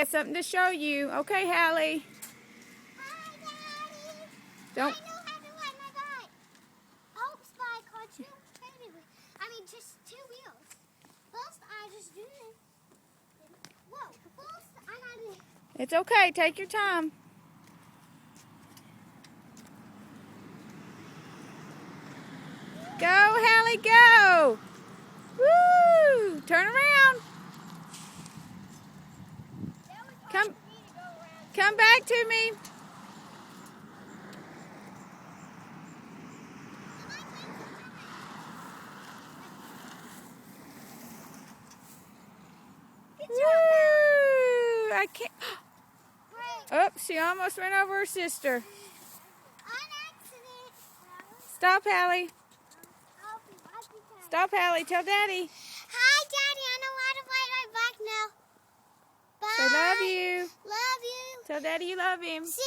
got something to show you. Okay, Hallie. Hi, Daddy. Don't. I know how to ride my bike. Pope's bike or two baby wheels. I mean, just 2 wheels. First, I just do it. Whoa. First, I gotta. It's okay. Take your time. Go, Hallie, go. Woo! Turn around. Come back to me. Woo! I can't. Oh, she almost ran over her sister. On accident. Stop, Hallie. Stop, Hallie. Tell Daddy. Hi, Daddy. I know how to ride my bike now. Bye. Say love you. Love you. Tell Daddy you love him. See